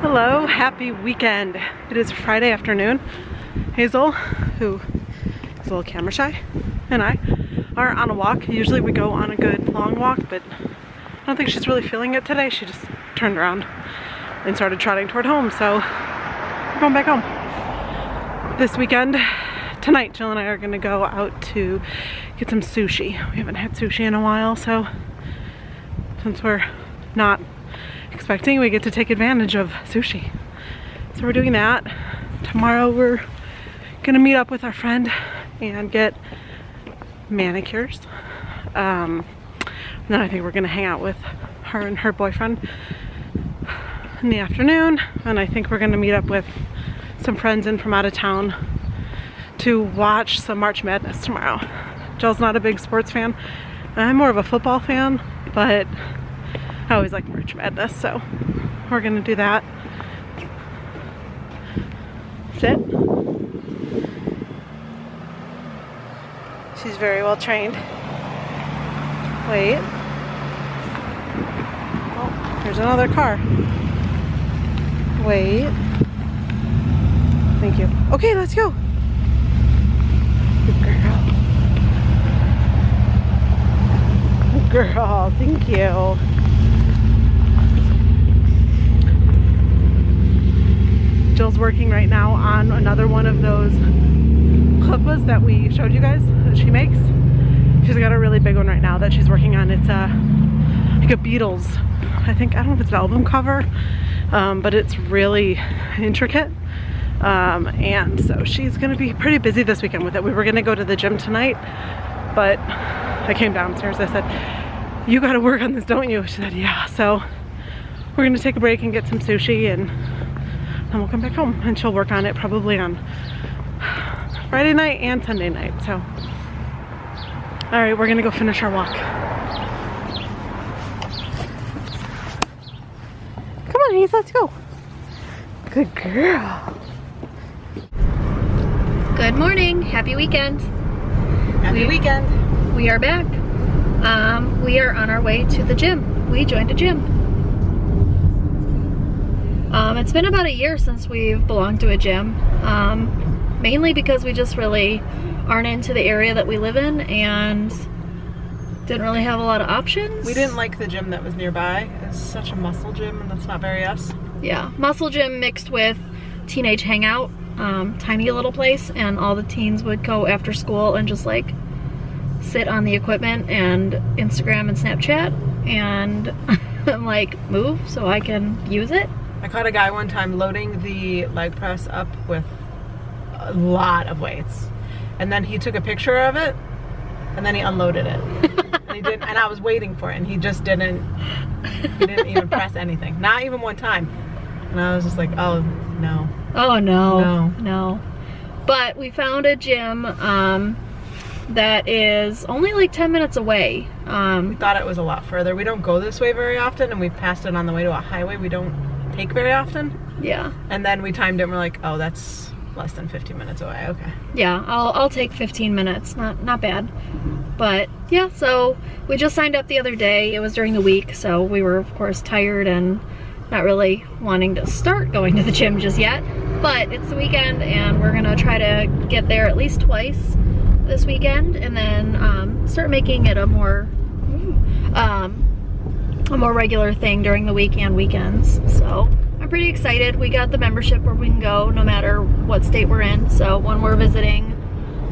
Hello, happy weekend. It is Friday afternoon. Hazel, who is a little camera shy, and I are on a walk. Usually we go on a good long walk, but I don't think she's really feeling it today. She just turned around and started trotting toward home, so we're going back home. This weekend, tonight, Jill and I are gonna go out to get some sushi. We haven't had sushi in a while, so since we're not expecting, we get to take advantage of sushi. So we're doing that. Tomorrow we're gonna meet up with our friend and get manicures. And then I think we're gonna hang out with her and her boyfriend in the afternoon. And I think we're gonna meet up with some friends in from out of town to watch some March Madness tomorrow. Jill's not a big sports fan. I'm more of a football fan, but I always like March Madness, so we're gonna do that. Sit. She's very well trained. Wait. Oh, there's another car. Wait. Thank you. Okay, let's go. Good girl. Good girl, thank you. Jill's working right now on another one of those chuppahs that we showed you guys that she makes. She's got a really big one right now that she's working on. It's like a Beatles, I don't know if it's an album cover, but it's really intricate. And so she's gonna be pretty busy this weekend with it. We were gonna go to the gym tonight, but I came downstairs. I said, you gotta work on this, don't you? She said, yeah. So we're gonna take a break and get some sushi, and then we'll come back home, and she'll work on it probably on Friday night and Sunday night. So, all right, we're gonna go finish our walk. Come on, Hayes, let's go. Good girl. Good morning, happy weekend. Happy weekend. We are back. We are on our way to the gym. We joined a gym. It's been about a year since we've belonged to a gym, mainly because we just really aren't into the area that we live in and didn't really have a lot of options. We didn't like the gym that was nearby. It's such a muscle gym, and that's not very us. Yeah, muscle gym mixed with teenage hangout, tiny little place, and all the teens would go after school and just like sit on the equipment and Instagram and Snapchat and like move so I can use it. I caught a guy one time loading the leg press up with a lot of weights, and then he took a picture of it, and then he unloaded it. And he didn't, and I was waiting for it, and he just didn't. He didn't even press anything, not even one time. And I was just like, oh no. Oh no, no. But we found a gym that is only like 10 minutes away. We thought it was a lot further. We don't go this way very often, and we passed it on the way to a highway we don't take very often. Yeah. And then we timed it and we're like, oh, that's less than 15 minutes away. Okay. Yeah, I'll take 15 minutes. Not bad. But yeah, so we just signed up the other day. It was during the week, so we were of course tired and not really wanting to start going to the gym just yet. But it's the weekend, and we're gonna try to get there at least twice this weekend, and then start making it a more regular thing during the week and weekends. So I'm pretty excited. We got the membership where we can go no matter what state we're in. So when we're visiting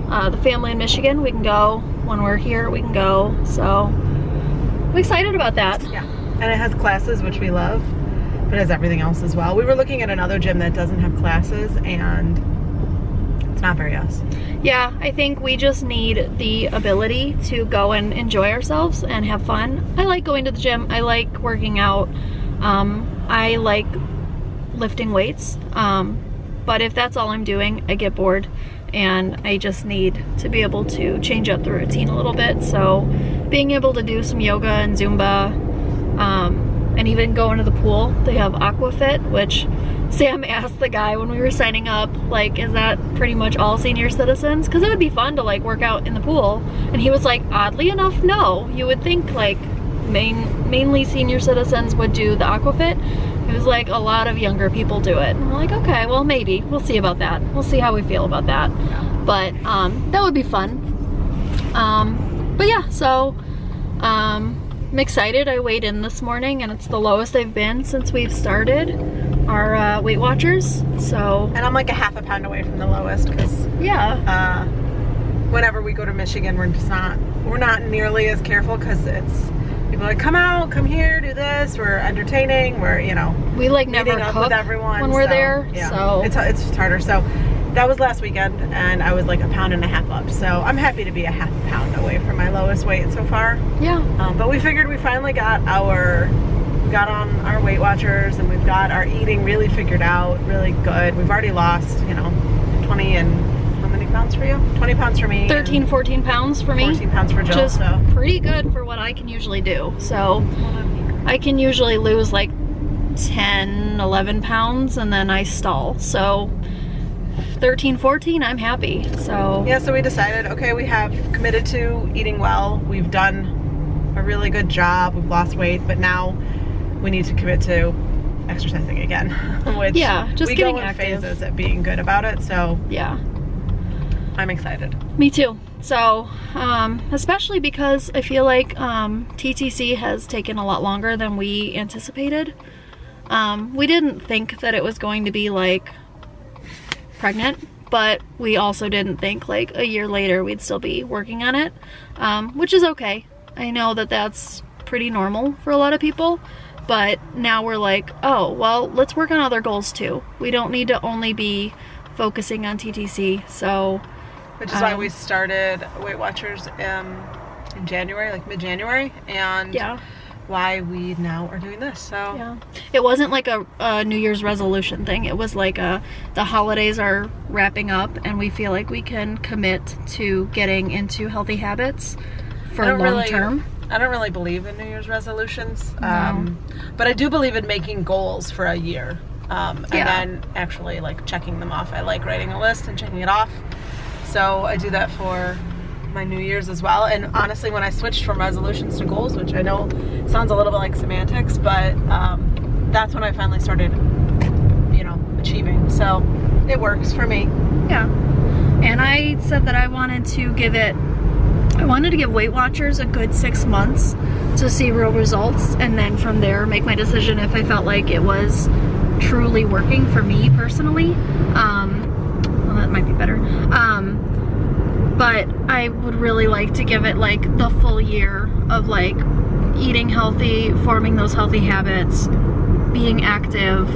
the family in Michigan, we can go. When we're here, we can go. So I'm excited about that. Yeah, and it has classes, which we love, but it has everything else as well. We were looking at another gym that doesn't have classes, and it's not very us. Yeah, I think we just need the ability to go and enjoy ourselves and have fun. I like going to the gym. I like working out. I like lifting weights. But if that's all I'm doing, I get bored, and I just need to be able to change up the routine a little bit. So being able to do some yoga and Zumba, and even go into the pool. They have AquaFit, which Sam asked the guy when we were signing up, like, is that pretty much all senior citizens? Because it would be fun to like work out in the pool. And he was like, oddly enough, no. You would think like mainly senior citizens would do the aquafit. It was like a lot of younger people do it. And we're like, okay, well maybe. We'll see about that. We'll see how we feel about that. But that would be fun. But yeah, so I'm excited. I weighed in this morning and it's the lowest I've been since we've started our Weight Watchers. So, and I'm like a half a pound away from the lowest because yeah, whenever we go to Michigan, we're not nearly as careful because it's people are like, come out, come here, do this. We're entertaining. We're, you know, we like never meeting up cook with everyone when we're there. Yeah, so it's just harder. So that was last weekend and I was like 1.5 pounds up. So I'm happy to be a half a pound away from my lowest weight so far. Yeah. But we figured we finally got on our Weight Watchers and we've got our eating really figured out, really good. We've already lost, you know, 20 and how many pounds for you? 20 pounds for me. 13, 14 pounds for me. 14 pounds for Jill. Just so pretty good for what I can usually do. So I can usually lose like 10, 11 pounds and then I stall. So 13, 14, I'm happy. So yeah, so we decided, okay, we have committed to eating well. We've done a really good job. We've lost weight, but now we need to commit to exercising again. Which yeah, just we getting go in active. phases at being good about it. So yeah, I'm excited. me too. So especially because I feel like TTC has taken a lot longer than we anticipated. We didn't think that it was going to be like pregnant, but we also didn't think like a year later we'd still be working on it, which is okay. I know that that's pretty normal for a lot of people, but now we're like, oh, well, let's work on other goals too. We don't need to only be focusing on TTC. So which is why we started Weight Watchers in January, like mid-January, and yeah, why we now are doing this. So yeah, it wasn't like a New Year's resolution thing. It was like the holidays are wrapping up and we feel like we can commit to getting into healthy habits for long term. I don't really believe in New Year's resolutions, No. but I do believe in making goals for a year and Yeah. then actually like checking them off. I like writing a list and checking it off. So I do that for my New Year's as well. And honestly, when I switched from resolutions to goals, which I know sounds a little bit like semantics, but that's when I finally started, you know, achieving. So it works for me. Yeah. And I said that I wanted to give Weight Watchers a good 6 months to see real results, and then from there make my decision if I felt like it was truly working for me personally. Well, that might be better. But I would really like to give it like the full year of like eating healthy, forming those healthy habits, being active.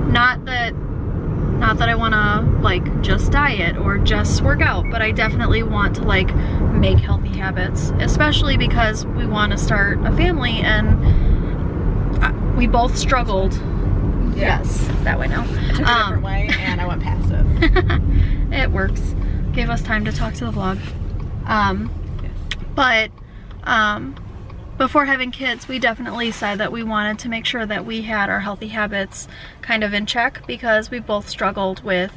Not that I want to like just diet or just work out, but I definitely want to like make healthy habits, especially because we want to start a family and we both struggled. Yeah. Yes, that way now. I took a different way and I went past it. It works. Gave us time to talk to the vlog. Yes. But before having kids, we definitely said that we wanted to make sure that we had our healthy habits kind of in check because we both struggled with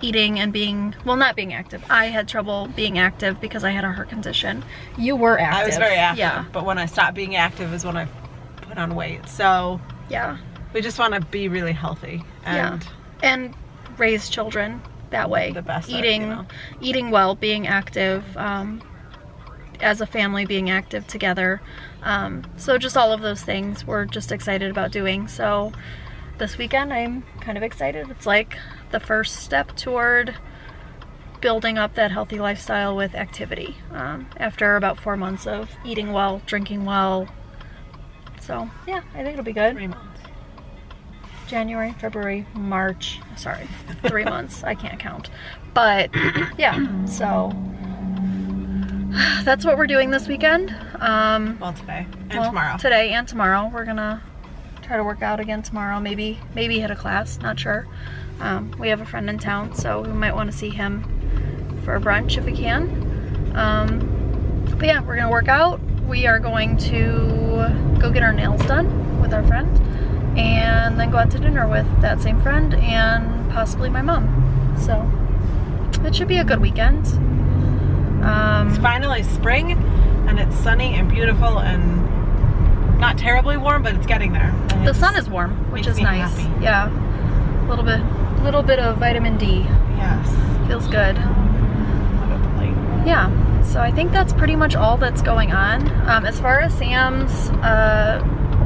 eating and being, well, not being active. I had trouble being active because I had a heart condition. You were active. I was very active, yeah. but when I stopped being active is when I put on weight. So yeah, we just want to be really healthy and and raise children that way. The best eating, you know. eating well, being active, as a family, being active together. So just all of those things we're just excited about doing. So this weekend I'm kind of excited. It's like the first step toward building up that healthy lifestyle with activity after about 4 months of eating well, drinking well. So yeah, I think it'll be good. 3 months. January, February, March, sorry, 3 months, I can't count. But yeah, so that's what we're doing this weekend. Well, today and tomorrow. Today and tomorrow. We're gonna try to work out again tomorrow, maybe hit a class, not sure. We have a friend in town, so we might want to see him for a brunch if we can. But yeah, we're gonna work out. We are going to go get our nails done with our friend. and then go out to dinner with that same friend and possibly my mom. So it should be a good weekend. It's finally spring and it's sunny and beautiful and not terribly warm, but it's getting there. The sun is warm, which is nice. Happy. Yeah, a little bit of vitamin D. Yes. Feels good. Yeah, so I think that's pretty much all that's going on. As far as Sam's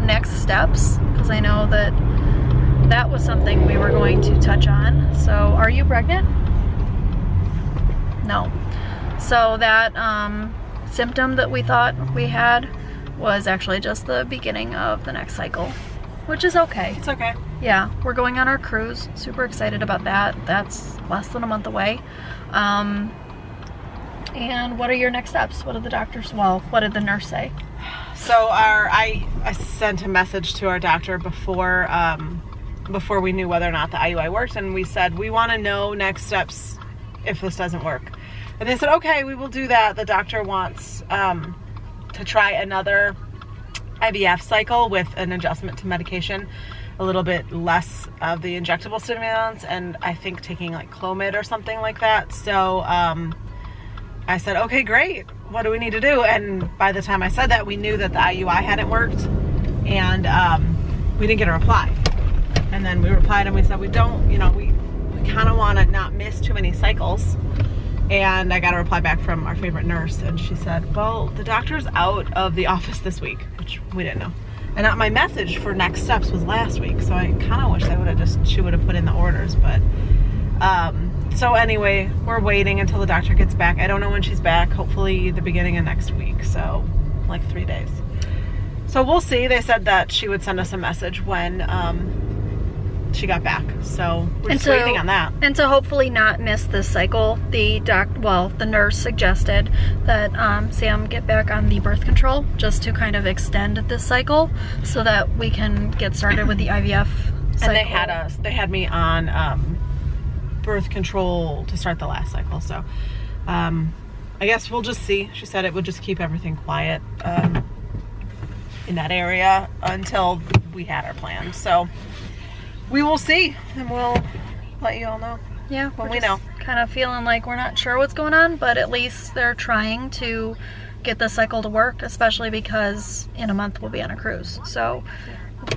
next steps, because I know that was something we were going to touch on. So, are you pregnant? No. So that symptom that we thought we had was actually just the beginning of the next cycle, which is okay. It's okay. Yeah, we're going on our cruise. Super excited about that. That's less than a month away. And what are your next steps? What did the doctors, well, what did the nurse say? So I sent a message to our doctor before we knew whether or not the IUI worked, and we said, we want to know next steps if this doesn't work. And they said, okay, we will do that. The doctor wants to try another IVF cycle with an adjustment to medication, a little bit less of the injectable stimulants, and I think taking like Clomid or something like that. So I said, okay, great. What do we need to do? And by the time I said that, we knew that the IUI hadn't worked, and we didn't get a reply. And then we replied and we said, we don't, you know, we kind of want to not miss too many cycles. And I got a reply back from our favorite nurse, and she said, well, the doctor's out of the office this week, which we didn't know. And my message for next steps was last week, so I kind of wish she would have put in the orders, but so anyway, we're waiting until the doctor gets back. I don't know when she's back, hopefully the beginning of next week, so like 3 days. So we'll see. They said that she would send us a message when she got back, so we're just waiting on that. And to hopefully not miss this cycle, the nurse suggested that Sam get back on the birth control just to kind of extend this cycle so that we can get started with the IVF cycle. And they had me on birth control to start the last cycle, so I guess we'll just see. She said it would just keep everything quiet in that area until we had our plan, so we will see, and we'll let you all know. Yeah, when we know. Kind of feeling like we're not sure what's going on, but at least they're trying to get the cycle to work, especially because in a month we'll be on a cruise. So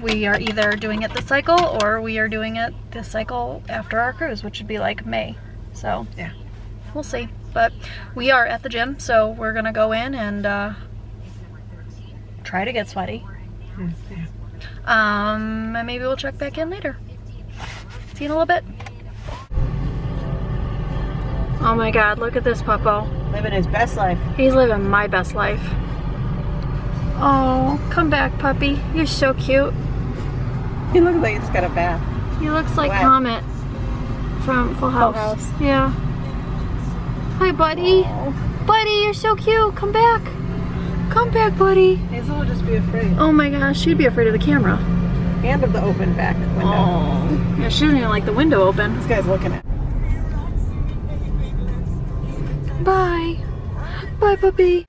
we are either doing it this cycle or we are doing it this cycle after our cruise, which would be like May. So yeah, we'll see. But we are at the gym, so we're gonna go in and try to get sweaty. Yeah. And maybe we'll check back in later. See you in a little bit. Oh my god, look at this puppo. Living his best life. He's living my best life. Oh, come back, puppy. You're so cute. He looks like he just got a bath. He looks like Comet from Full House. Yeah. Hi, buddy. Aww. Buddy, you're so cute. Come back. Come back, buddy. Hazel would just be afraid. Oh my gosh, she'd be afraid of the camera. And of the open back window. Oh. Yeah, she doesn't even like the window open. This guy's looking at. Bye. Bye, puppy.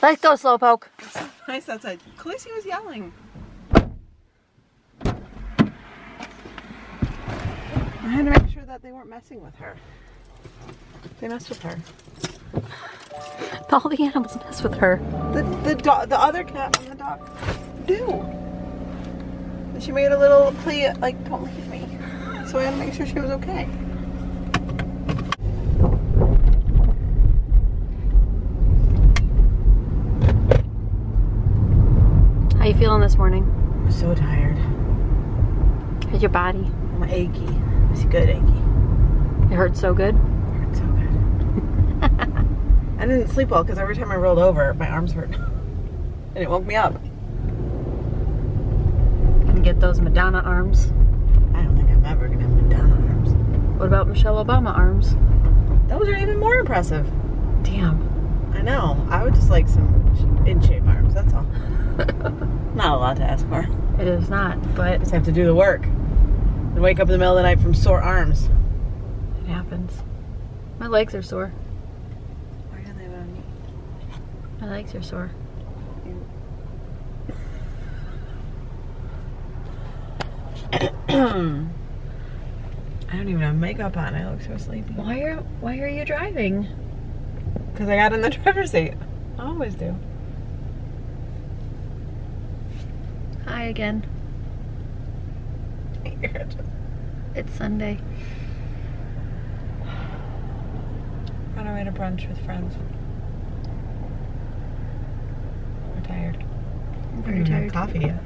Let's go, Slowpoke. It's so nice outside. Khaleesi was yelling. I had to make sure that they weren't messing with her. They messed with her. All the animals mess with her. The other cat and the dog do. And she made a little plea, like, don't leave me. So I had to make sure she was okay. How you feeling this morning? I'm so tired. How's your body? I'm achy. It's good achy. It hurts so good? So good. I didn't sleep well because every time I rolled over, my arms hurt. And it woke me up. Can get those Madonna arms. I don't think I'm ever going to have Madonna arms. What about Michelle Obama arms? Those are even more impressive. Damn. I know. I would just like some in-shape arms, that's all. Not a lot to ask for. It is not, but... Just have to do the work. And wake up in the middle of the night from sore arms. It happens. My legs are sore. Why are they on me? My legs are sore. I don't even have makeup on. I look so sleepy. Why are you driving? Because I got in the driver's seat. I always do. Hi again. It's Sunday. On our way to brunch with friends. We're tired. I'm very We haven't tired. had coffee yet.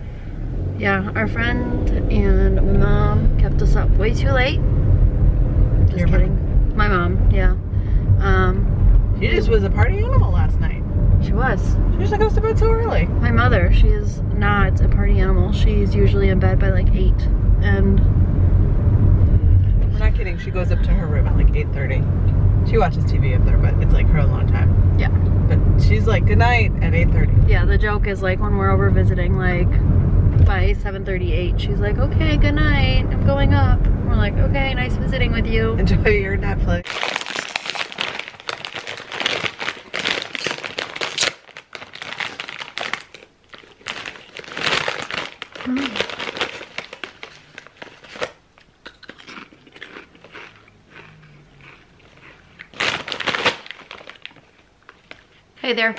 Yeah, our friend and my mom kept us up way too late. Just Your kidding. My mom, yeah. She just was a party animal last night. She was. She just goes to bed so early. My mother, she is not a party animal. She's usually in bed by like 8. And We're not kidding. She goes up to her room at like 8:30. She watches TV up there, but it's like her alone time. yeah. But she's like, good night at 8:30. Yeah, the joke is like when we're over visiting, like by 7:38, she's like, okay, good night, I'm going up. We're like, okay, nice visiting with you. Enjoy your Netflix. Hey there.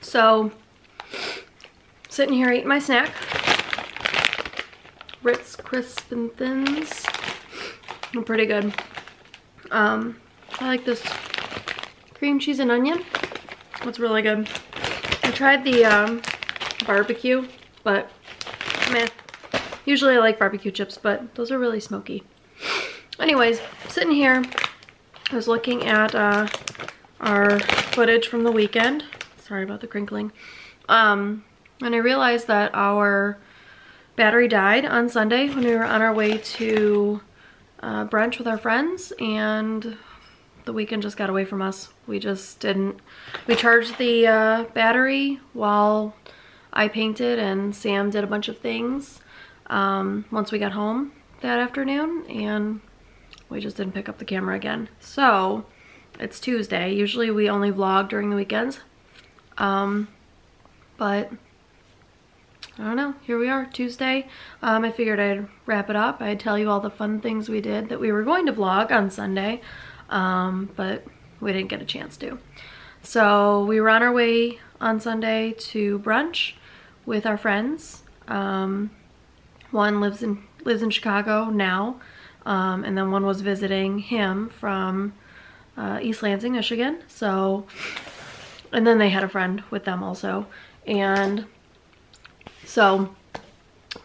So, sitting here eating my snack. Ritz Crisp and Thins. They're pretty good. I like this cream cheese and onion. It's really good. I tried the barbecue, but meh. Usually I like barbecue chips, but those are really smoky. Anyways, sitting here, I was looking at our footage from the weekend. Sorry about the crinkling. And I realized that our battery died on Sunday when we were on our way to brunch with our friends, and the weekend just got away from us. We just didn't. We charged the battery while I painted and Sam did a bunch of things once we got home that afternoon, and we just didn't pick up the camera again. So it's Tuesday. Usually we only vlog during the weekends. But I don't know. Here we are, Tuesday. I figured I'd wrap it up. I'd tell you all the fun things we did that we were going to vlog on Sunday. But we didn't get a chance to. So we were on our way on Sunday to brunch with our friends. One lives in Chicago now. And then one was visiting him from East Lansing, Michigan. So, and then they had a friend with them also. And so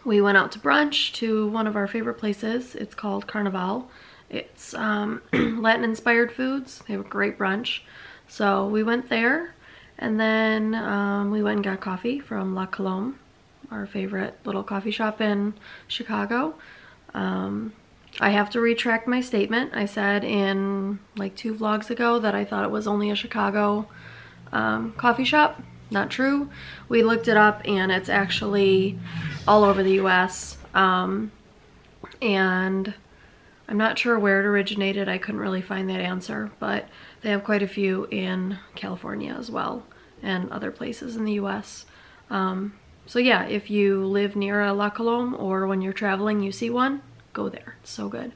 we went out to brunch to one of our favorite places. It's called Carnival. It's Latin inspired foods. They have a great brunch. So we went there, and then we went and got coffee from La Colombe, our favorite little coffee shop in Chicago. I have to retract my statement. I said in like 2 vlogs ago that I thought it was only a Chicago coffee shop. Not true. We looked it up and it's actually all over the US. And I'm not sure where it originated. I couldn't really find that answer, but they have quite a few in California as well and other places in the US. So yeah, if you live near a La Colombe or when you're traveling you see one, go there. It's so good.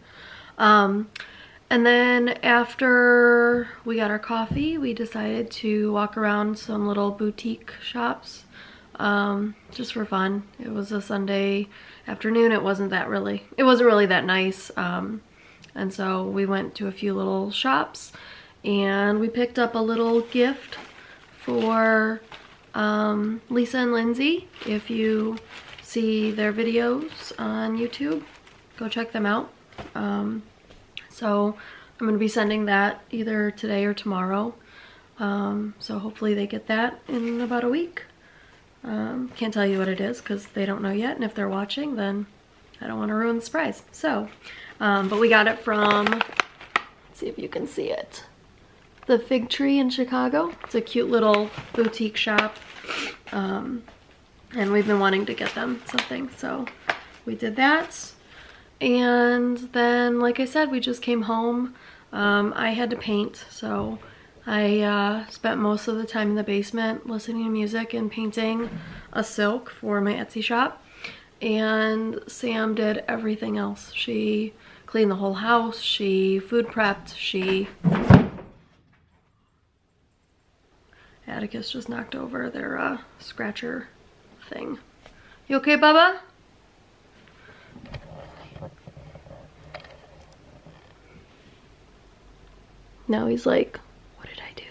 And then after we got our coffee, we decided to walk around some little boutique shops just for fun. It was a Sunday afternoon. It wasn't really that nice. And so we went to a few little shops and we picked up a little gift for Lisa and Lindsay. If you see their videos on YouTube, go check them out. So I'm going to be sending that either today or tomorrow. So hopefully they get that in about a week. Can't tell you what it is because they don't know yet, and if they're watching then I don't want to ruin the surprise. So, but we got it from, let's see if you can see it, the Fig Tree in Chicago. It's a cute little boutique shop, and we've been wanting to get them something, so we did that. And then, like I said, we just came home. I had to paint, so I spent most of the time in the basement listening to music and painting a silk for my Etsy shop. and Sam did everything else. She cleaned the whole house, she food prepped, Atticus just knocked over their scratcher thing. You okay, Bubba? Now he's like, what did I do?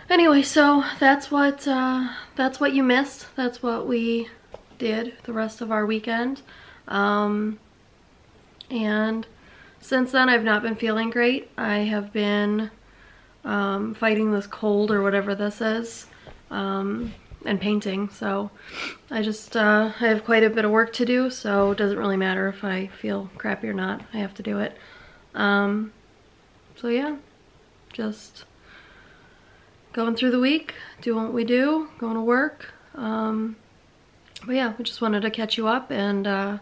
Anyway, so that's what you missed. That's what we did the rest of our weekend. And since then I've not been feeling great. I have been fighting this cold or whatever this is, and painting, so I have quite a bit of work to do, so it doesn't really matter if I feel crappy or not. I have to do it. So yeah, just going through the week, doing what we do, going to work. But yeah, we just wanted to catch you up and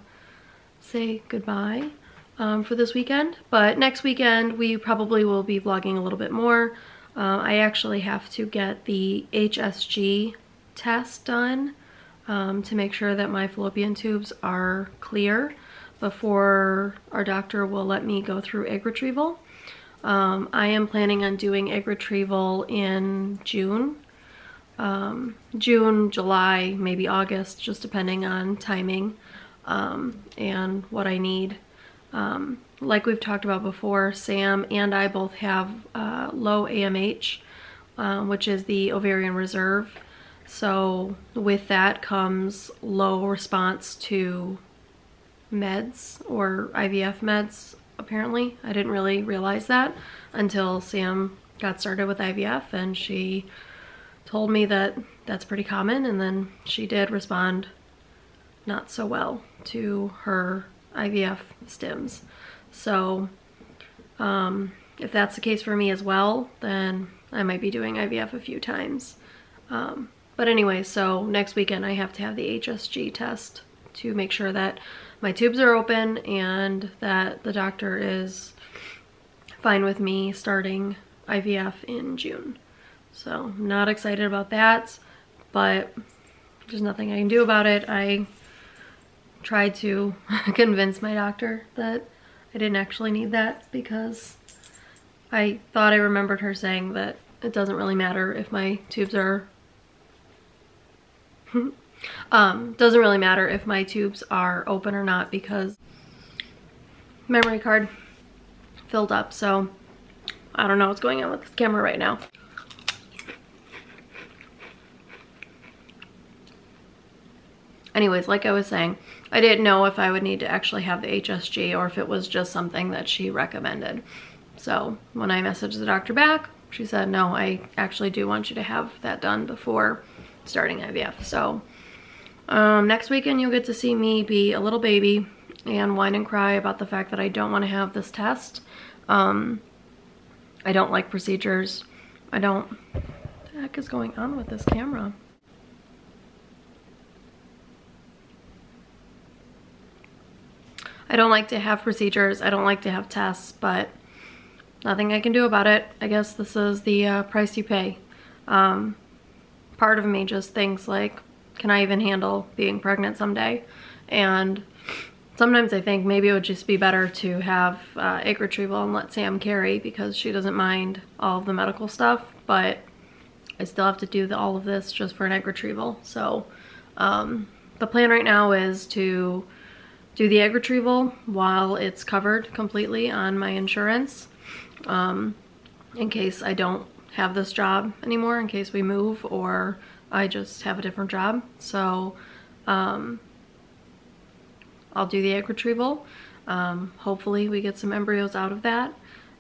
say goodbye for this weekend. But next weekend we probably will be vlogging a little bit more. I actually have to get the HSG test done to make sure that my fallopian tubes are clear before our doctor will let me go through egg retrieval. I am planning on doing egg retrieval in June, July, maybe August, just depending on timing and what I need. Like we've talked about before, Sam and I both have low AMH, which is the ovarian reserve. So with that comes low response to meds or IVF meds, apparently. I didn't really realize that until Sam got started with IVF, and she told me that that's pretty common, and then she did respond not so well to her IVF stims. So if that's the case for me as well, then I might be doing IVF a few times. But anyway, so next weekend I have to have the HSG test to make sure that my tubes are open and that the doctor is fine with me starting IVF in June. So I'm not excited about that, but there's nothing I can do about it. I tried to convince my doctor that I didn't actually need that, because I thought I remembered her saying that it doesn't really matter if my tubes are doesn't really matter if my tubes are open or not, because memory card filled up. So I don't know what's going on with this camera right now. Anyways, like I was saying, I didn't know if I would need to actually have the HSG or if it was just something that she recommended. So when I messaged the doctor back, she said, no, I actually do want you to have that done before starting IVF. So next weekend you'll get to see me be a little baby and whine and cry about the fact that I don't want to have this test. I don't like procedures. What the heck is going on with this camera? I don't like to have procedures. I don't like to have tests, but nothing I can do about it. I guess this is the price you pay. Part of me just thinks, like, can I even handle being pregnant someday? And sometimes I think maybe it would just be better to have egg retrieval and let Sam carry, because she doesn't mind all of the medical stuff, but I still have to do all of this just for an egg retrieval. So the plan right now is to do the egg retrieval while it's covered completely on my insurance, in case I don't have this job anymore, in case we move or I just have a different job. So I'll do the egg retrieval. Hopefully we get some embryos out of that,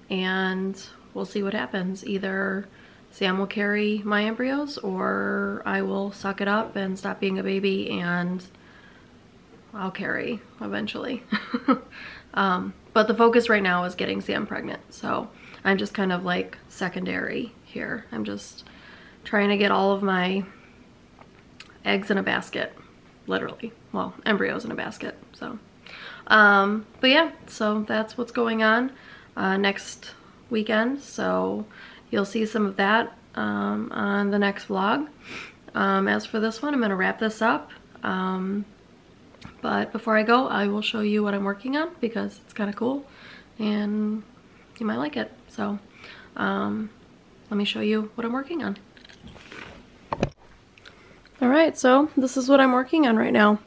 and we'll see what happens. Either Sam will carry my embryos, or I will suck it up and stop being a baby and I'll carry eventually. But the focus right now is getting Sam pregnant, so I'm just kind of like secondary here. I'm just trying to get all of my eggs in a basket, literally. Well, embryos in a basket. So but yeah, so that's what's going on next weekend. So you'll see some of that on the next vlog. As for this one, I'm gonna wrap this up. But before I go, I will show you what I'm working on because it's kind of cool and you might like it. So let me show you what I'm working on. Alright, so this is what I'm working on right now.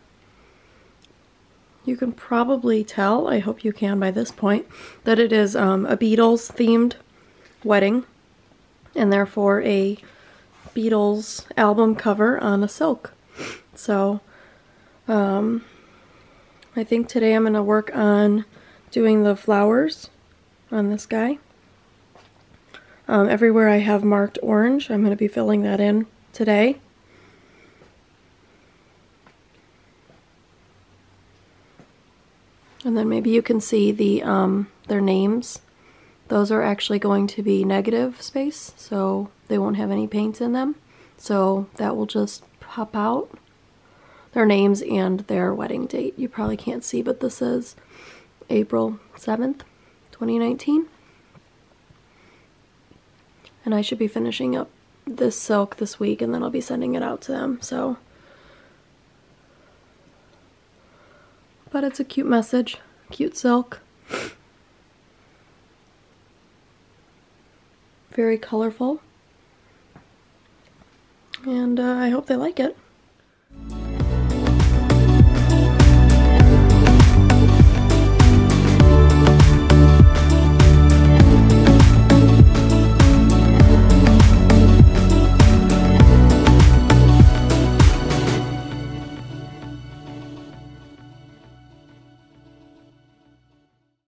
You can probably tell, I hope you can by this point, that it is a Beatles themed wedding and therefore a Beatles album cover on a silk. So I think today I'm going to work on doing the flowers on this guy. Everywhere I have marked orange, I'm going to be filling that in today. And then maybe you can see the their names. Those are actually going to be negative space, so they won't have any paint in them. So that will just pop out. Their names and their wedding date. You probably can't see, but this is April 7th, 2019. And I should be finishing up this silk this week, and then I'll be sending it out to them. So, but it's a cute message, cute silk. Very colorful. And I hope they like it.